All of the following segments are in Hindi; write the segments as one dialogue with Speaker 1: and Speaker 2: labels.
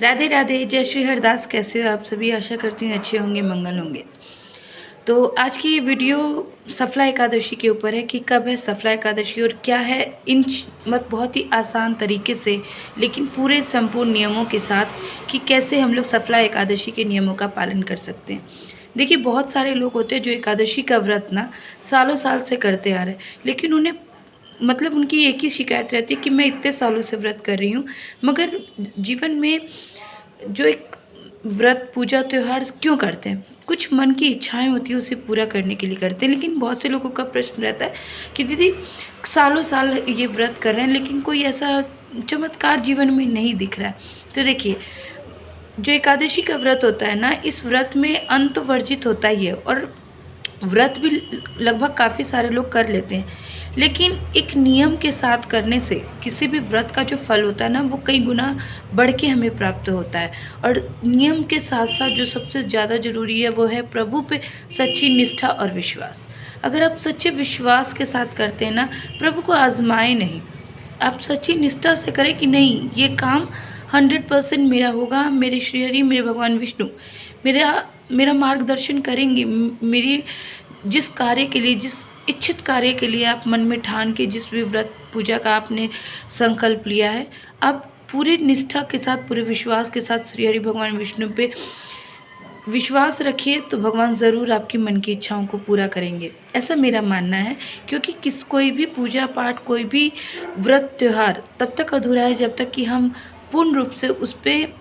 Speaker 1: राधे राधे, जय श्री हरदास। कैसे हो आप सभी? आशा करती हूँ अच्छे होंगे, मंगल होंगे। तो आज की ये वीडियो सफला एकादशी के ऊपर है कि कब है सफला एकादशी और क्या है इन मत बहुत ही आसान तरीके से लेकिन पूरे संपूर्ण नियमों के साथ कि कैसे हम लोग सफला एकादशी के नियमों का पालन कर सकते हैं। देखिए, बहुत सारे लोग होते हैं जो एकादशी का व्रत ना सालों साल से करते आ रहे हैं, लेकिन उन्हें मतलब उनकी एक ही शिकायत रहती है कि मैं इतने सालों से व्रत कर रही हूँ, मगर जीवन में जो एक व्रत पूजा त्योहार क्यों करते हैं? कुछ मन की इच्छाएं होती है उसे पूरा करने के लिए करते हैं, लेकिन बहुत से लोगों का प्रश्न रहता है कि दीदी सालों साल ये व्रत कर रहे हैं लेकिन कोई ऐसा चमत्कार जीवन में नहीं दिख रहा है। तो देखिए, जो एकादशी का व्रत होता है ना, इस व्रत में अन्न तो वर्जित होता ही है और व्रत भी लगभग काफ़ी सारे लोग कर लेते हैं, लेकिन एक नियम के साथ करने से किसी भी व्रत का जो फल होता है ना, वो कई गुना बढ़ के हमें प्राप्त होता है। और नियम के साथ साथ जो सबसे ज़्यादा ज़रूरी है वो है प्रभु पे सच्ची निष्ठा और विश्वास। अगर आप सच्चे विश्वास के साथ करते हैं ना, प्रभु को आजमाए नहीं, आप सच्ची निष्ठा से करें कि नहीं, ये काम 100% मेरा होगा, मेरे श्रीहरि मेरे भगवान विष्णु मेरा मेरा मार्गदर्शन करेंगे। मेरी जिस कार्य के लिए, जिस इच्छित कार्य के लिए आप मन में ठान के जिस भी व्रत पूजा का आपने संकल्प लिया है, आप पूरी निष्ठा के साथ, पूरे विश्वास के साथ श्री हरि भगवान विष्णु पे विश्वास रखिए, तो भगवान ज़रूर आपकी मन की इच्छाओं को पूरा करेंगे। ऐसा मेरा मानना है, क्योंकि कोई भी पूजा पाठ, कोई भी व्रत त्यौहार तब तक अधूरा है जब तक कि हम पूर्ण रूप से उस पर,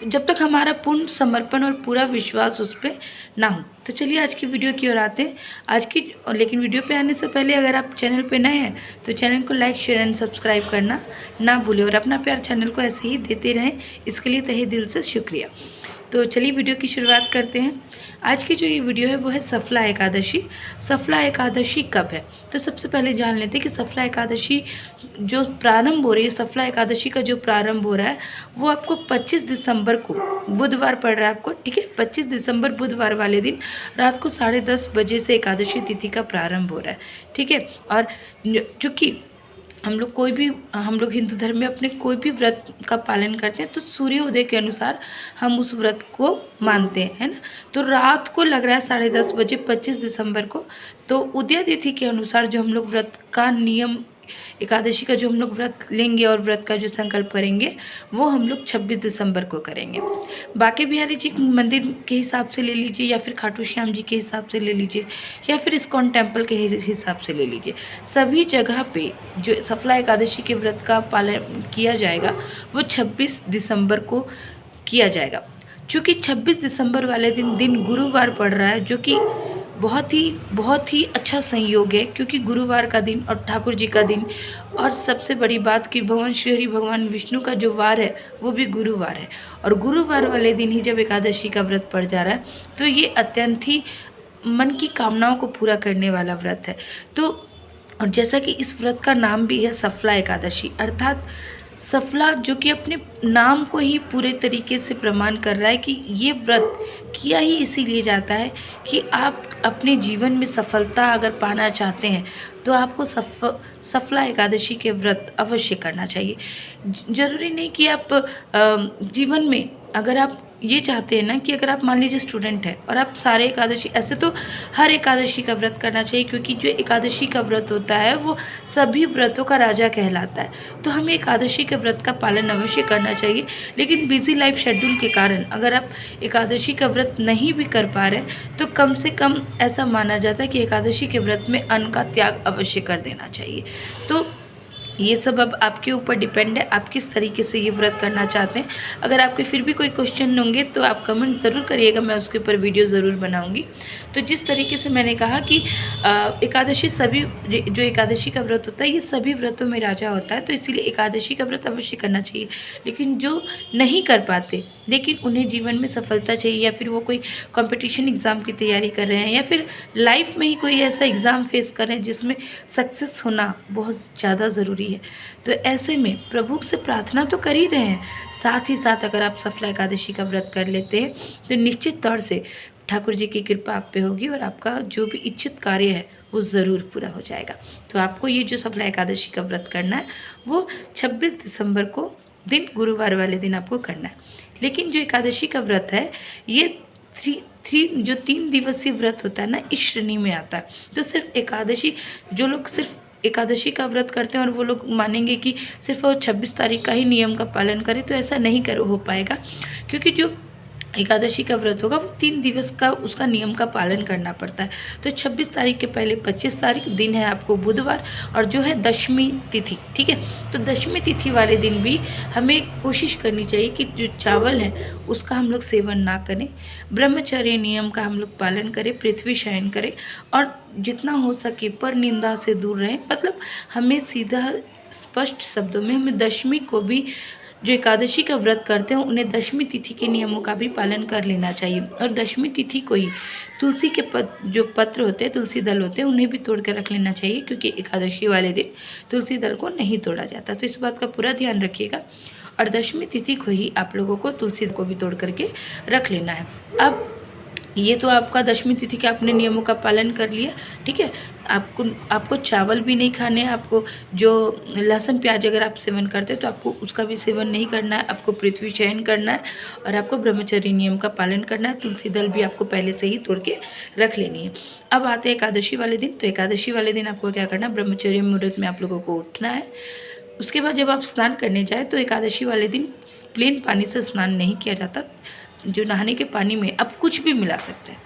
Speaker 1: जब तक हमारा पूर्ण समर्पण और पूरा विश्वास उस पर ना हो। तो चलिए आज की वीडियो की ओर आते हैं। लेकिन वीडियो पे आने से पहले अगर आप चैनल पे नए हैं तो चैनल को लाइक, शेयर एंड सब्सक्राइब करना ना भूलें और अपना प्यार चैनल को ऐसे ही देते रहें, इसके लिए तहे दिल से शुक्रिया। तो चलिए वीडियो की शुरुआत करते हैं। आज की जो ये वीडियो है वो है सफला एकादशी। सफला एकादशी कब है? तो सबसे पहले जान लेते हैं कि सफला एकादशी जो प्रारंभ हो रही है, सफला एकादशी का जो प्रारंभ हो रहा है वो आपको 25 दिसंबर को, बुधवार पड़ रहा है आपको, ठीक है। 25 दिसंबर बुधवार वाले दिन रात को 10:30 बजे से एकादशी तिथि का प्रारंभ हो रहा है, ठीक है। और चूँकि हम लोग हिंदू धर्म में अपने कोई भी व्रत का पालन करते हैं तो सूर्योदय के अनुसार हम उस व्रत को मानते हैं, है ना। तो रात को लग रहा है 10:30 बजे 25 दिसंबर को, तो उदय तिथि के अनुसार जो हम लोग व्रत का नियम, एकादशी का जो हम लोग व्रत लेंगे और व्रत का जो संकल्प करेंगे वो हम लोग 26 दिसंबर को करेंगे। बांके बिहारी जी मंदिर के हिसाब से ले लीजिए, या फिर खाटू श्याम जी के हिसाब से ले लीजिए, या फिर इस्कॉन टेम्पल के हिसाब से ले लीजिए। सभी जगह पे जो सफला एकादशी के व्रत का पालन किया जाएगा वो 26 दिसंबर को किया जाएगा। चूँकि 26 दिसंबर वाले दिन गुरुवार पड़ रहा है, जो कि बहुत ही अच्छा संयोग है, क्योंकि गुरुवार का दिन और ठाकुर जी का दिन, और सबसे बड़ी बात कि भगवान श्री हरि भगवान विष्णु का जो वार है वो भी गुरुवार है। और गुरुवार वाले दिन ही जब एकादशी का व्रत पड़ जा रहा है तो ये अत्यंत ही मन की कामनाओं को पूरा करने वाला व्रत है। तो और जैसा कि इस व्रत का नाम भी है सफला एकादशी, अर्थात सफला, जो कि अपने नाम को ही पूरे तरीके से प्रमाण कर रहा है कि ये व्रत किया ही इसीलिए जाता है कि आप अपने जीवन में सफलता अगर पाना चाहते हैं तो आपको सफला एकादशी के व्रत अवश्य करना चाहिए। ज़रूरी नहीं कि आप जीवन में, अगर आप ये चाहते हैं ना कि अगर आप मान लीजिए स्टूडेंट हैं और आप सारे एकादशी, ऐसे तो हर एकादशी का व्रत करना चाहिए, क्योंकि जो एकादशी का व्रत होता है वो सभी व्रतों का राजा कहलाता है। तो हमें एकादशी के व्रत का पालन अवश्य करना चाहिए, लेकिन बिजी लाइफ शेड्यूल के कारण अगर आप एकादशी का व्रत नहीं भी कर पा रहे तो कम से कम ऐसा माना जाता है कि एकादशी के व्रत में अन्न का त्याग अवश्य कर देना चाहिए। तो ये सब अब आपके ऊपर डिपेंड है, आप किस तरीके से ये व्रत करना चाहते हैं। अगर आपके फिर भी कोई क्वेश्चन होंगे तो आप कमेंट ज़रूर करिएगा, मैं उसके ऊपर वीडियो ज़रूर बनाऊंगी। तो जिस तरीके से मैंने कहा कि एकादशी, सभी जो एकादशी का व्रत होता है ये सभी व्रतों में राजा होता है, तो इसीलिए एकादशी का व्रत अवश्य करना चाहिए। लेकिन जो नहीं कर पाते, लेकिन उन्हें जीवन में सफलता चाहिए, या फिर वो कोई कॉम्पिटिशन एग्ज़ाम की तैयारी कर रहे हैं, या फिर लाइफ में ही कोई ऐसा एग्ज़ाम फेस कर रहे हैं जिसमें सक्सेस होना बहुत ज़्यादा ज़रूरी है, तो ऐसे में प्रभु से प्रार्थना तो कर ही रहे हैं, साथ ही साथ अगर आप सफला एकादशी का व्रत कर लेते हैं तो निश्चित तौर से ठाकुर जी की कृपा आप पे होगी और आपका जो भी इच्छित कार्य है वो ज़रूर पूरा हो जाएगा। तो आपको ये जो सफला एकादशी का व्रत करना है वो 26 दिसंबर को दिन गुरुवार वाले दिन आपको करना है। लेकिन जो एकादशी का व्रत है ये जो 3 दिवसीय व्रत होता है ना, इस श्रेणी में आता है। तो सिर्फ एकादशी, जो लोग सिर्फ एकादशी का व्रत करते हैं और वो लोग मानेंगे कि सिर्फ वो 26 तारीख का ही नियम का पालन करें, तो ऐसा नहीं हो पाएगा। क्योंकि जो एकादशी का व्रत होगा वो 3 दिवस का उसका नियम का पालन करना पड़ता है। तो 26 तारीख के पहले 25 तारीख दिन है आपको बुधवार, और जो है दशमी तिथि, ठीक है। तो दशमी तिथि वाले दिन भी हमें कोशिश करनी चाहिए कि जो चावल है उसका हम लोग सेवन ना करें, ब्रह्मचर्य नियम का हम लोग पालन करें, पृथ्वी शयन करें, और जितना हो सके पर निंदा से दूर रहें। मतलब हमें सीधा स्पष्ट शब्दों में हमें दशमी को भी, जो एकादशी का व्रत करते हैं उन्हें दशमी तिथि के नियमों का भी पालन कर लेना चाहिए। और दशमी तिथि को ही तुलसी के जो पत्र होते हैं, तुलसी दल होते हैं, उन्हें भी तोड़ कर रख लेना चाहिए, क्योंकि एकादशी वाले दिन तुलसी दल को नहीं तोड़ा जाता। तो इस बात का पूरा ध्यान रखिएगा। और दशमी तिथि को ही आप लोगों को तुलसी को भी तोड़ करके रख लेना है। अब ये तो आपका दशमी तिथि के आपने नियमों का पालन कर लिया, ठीक है। आपको चावल भी नहीं खाने हैं, आपको जो लहसुन प्याज अगर आप सेवन करते हैं तो आपको उसका भी सेवन नहीं करना है, आपको पृथ्वी शयन करना है, और आपको ब्रह्मचर्य नियम का पालन करना है। तुलसी दल भी आपको पहले से ही तोड़ के रख लेनी है। अब आते हैं एकादशी वाले दिन। तो एकादशी वाले दिन आपको क्या करना है, ब्रह्मचर्य मुहूर्त में आप लोगों को उठना है। उसके बाद जब आप स्नान करने जाए तो एकादशी वाले दिन प्लेन पानी से स्नान नहीं किया जाता। जो नहाने के पानी में आप कुछ भी मिला सकते हैं,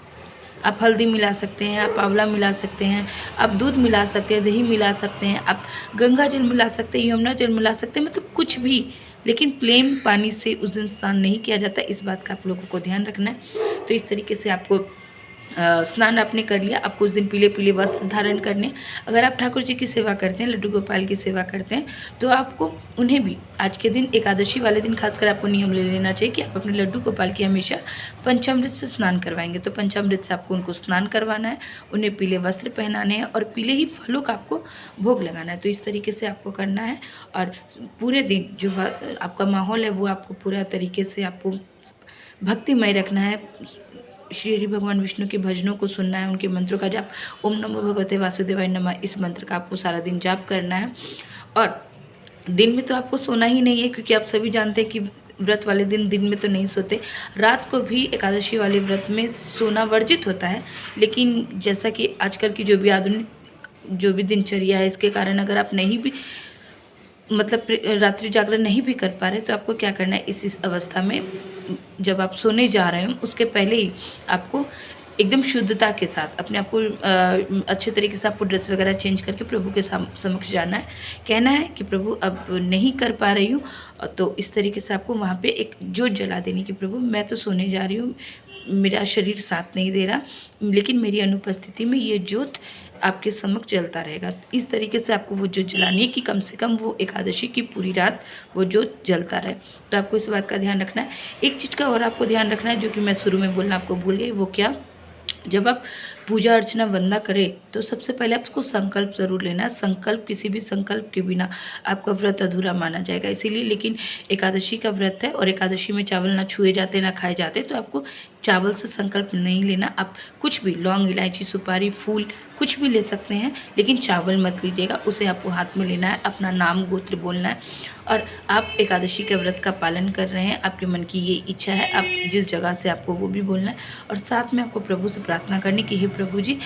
Speaker 1: आप हल्दी मिला सकते हैं, आप आंवला मिला सकते हैं, आप दूध मिला सकते हैं, दही मिला सकते हैं, आप गंगा जल मिला सकते हैं, यमुना जल मिला सकते हैं, मतलब कुछ भी। लेकिन प्लेन पानी से उस दिन स्नान नहीं किया जाता, इस बात का आप लोगों को ध्यान रखना है। तो इस तरीके से आपको स्नान आपने कर लिया। आपको उस दिन पीले पीले वस्त्र धारण करने। अगर आप ठाकुर जी की सेवा करते हैं, लड्डू गोपाल की सेवा करते हैं, तो आपको उन्हें भी आज के दिन, एकादशी वाले दिन खासकर आपको नियम ले लेना चाहिए कि आप अपने लड्डू गोपाल की हमेशा पंचामृत से स्नान करवाएंगे। तो पंचामृत से आपको उनको स्नान करवाना है, उन्हें पीले वस्त्र पहनाने हैं, और पीले ही फलों का आपको भोग लगाना है। तो इस तरीके से आपको करना है। और पूरे दिन जो आपका माहौल है वो आपको पूरा तरीके से आपको भक्तिमय रखना है। श्री भगवान विष्णु के भजनों को सुनना है, उनके मंत्रों का जाप, ओम नमो भगवते वासुदेवाय नमः, इस मंत्र का आपको सारा दिन जाप करना है। और दिन में तो आपको सोना ही नहीं है, क्योंकि आप सभी जानते हैं कि व्रत वाले दिन में तो नहीं सोते। रात को भी एकादशी वाले व्रत में सोना वर्जित होता है। लेकिन जैसा कि आजकल की जो भी आधुनिक जो भी दिनचर्या है, इसके कारण अगर आप नहीं भी मतलब रात्रि जागरण नहीं भी कर पा रहे, तो आपको क्या करना है, इस अवस्था में जब आप सोने जा रहे हो उसके पहले ही आपको एकदम शुद्धता के साथ अपने आप को अच्छे तरीके से आपको ड्रेस वगैरह चेंज करके प्रभु के समक्ष जाना है। कहना है कि प्रभु अब नहीं कर पा रही हूँ, तो इस तरीके से आपको वहाँ पे एक जोत जला देनी कि प्रभु मैं तो सोने जा रही हूँ, मेरा शरीर साथ नहीं दे रहा, लेकिन मेरी अनुपस्थिति में ये जोत आपके समक्ष जलता रहेगा। इस तरीके से आपको वो जोत जलानी है कि कम से कम वो एकादशी की पूरी रात वो जोत जलता रहे। तो आपको इस बात का ध्यान रखना है। एक चीज़ का और आपको ध्यान रखना है, जो कि मैं शुरू में बोलना आपको भूल गई, वो क्या, जब आप पूजा अर्चना वंदना करें तो सबसे पहले आपको संकल्प ज़रूर लेना है। संकल्प, किसी भी संकल्प के बिना आपका व्रत अधूरा माना जाएगा। इसीलिए, लेकिन एकादशी का व्रत है और एकादशी में चावल ना छुए जाते ना खाए जाते, तो आपको चावल से संकल्प नहीं लेना। आप कुछ भी, लौंग, इलायची, सुपारी, फूल, कुछ भी ले सकते हैं, लेकिन चावल मत लीजिएगा। उसे आपको हाथ में लेना है, अपना नाम गोत्र बोलना है, और आप एकादशी के व्रत का पालन कर रहे हैं, आपके मन की ये इच्छा है, आप जिस जगह से आपको वो भी बोलना है। और साथ में आपको प्रभु से प्रार्थना करनी कि हे प्रभु जी,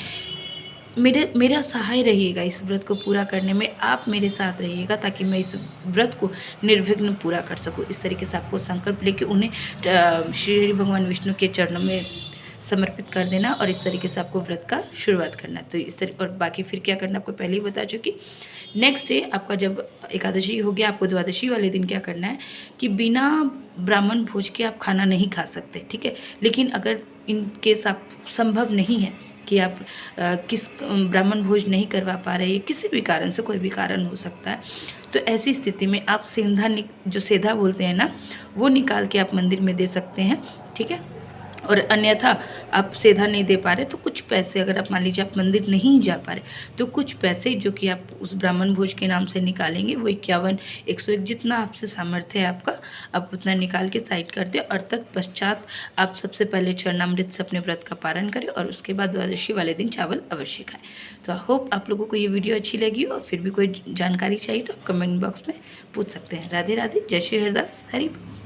Speaker 1: मेरा सहाय रहिएगा, इस व्रत को पूरा करने में आप मेरे साथ रहिएगा, ताकि मैं इस व्रत को निर्विघ्न पूरा कर सकूं। इस तरीके से आपको संकल्प लेके उन्हें श्री भगवान विष्णु के चरणों में समर्पित कर देना, और इस तरीके से आपको व्रत का शुरुआत करना है। तो इस तरीके, और बाकी फिर क्या करना आपको पहले ही बता चुकी। नेक्स्ट डे आपका जब एकादशी हो गया, आपको द्वादशी वाले दिन क्या करना है कि बिना ब्राह्मण भोज के आप खाना नहीं खा सकते, ठीक है। लेकिन अगर इन केस आप संभव नहीं है कि आप किस ब्राह्मण भोज नहीं करवा पा रहे, किसी भी कारण से, कोई भी कारण हो सकता है, तो ऐसी स्थिति में आप सेंधा जो सेधा बोलते हैं ना, वो निकाल के आप मंदिर में दे सकते हैं, ठीक है। और अन्यथा आप सेधा नहीं दे पा रहे तो कुछ पैसे, अगर आप मान लीजिए आप मंदिर नहीं जा पा रहे तो कुछ पैसे जो कि आप उस ब्राह्मण भोज के नाम से निकालेंगे, वो 51, 101 जितना आपसे सामर्थ्य है आपका, आप उतना निकाल के साइड कर दें। और तत्पश्चात आप सबसे पहले चरणामृत से अपने व्रत का पारण करें और उसके बाद द्वादशी वाले दिन चावल अवश्य खाएं। तो आई होप आप लोगों को ये वीडियो अच्छी लगी और फिर भी कोई जानकारी चाहिए तो आप कमेंट बॉक्स में पूछ सकते हैं। राधे राधे, जय श्री हरिदास, हरि बोल।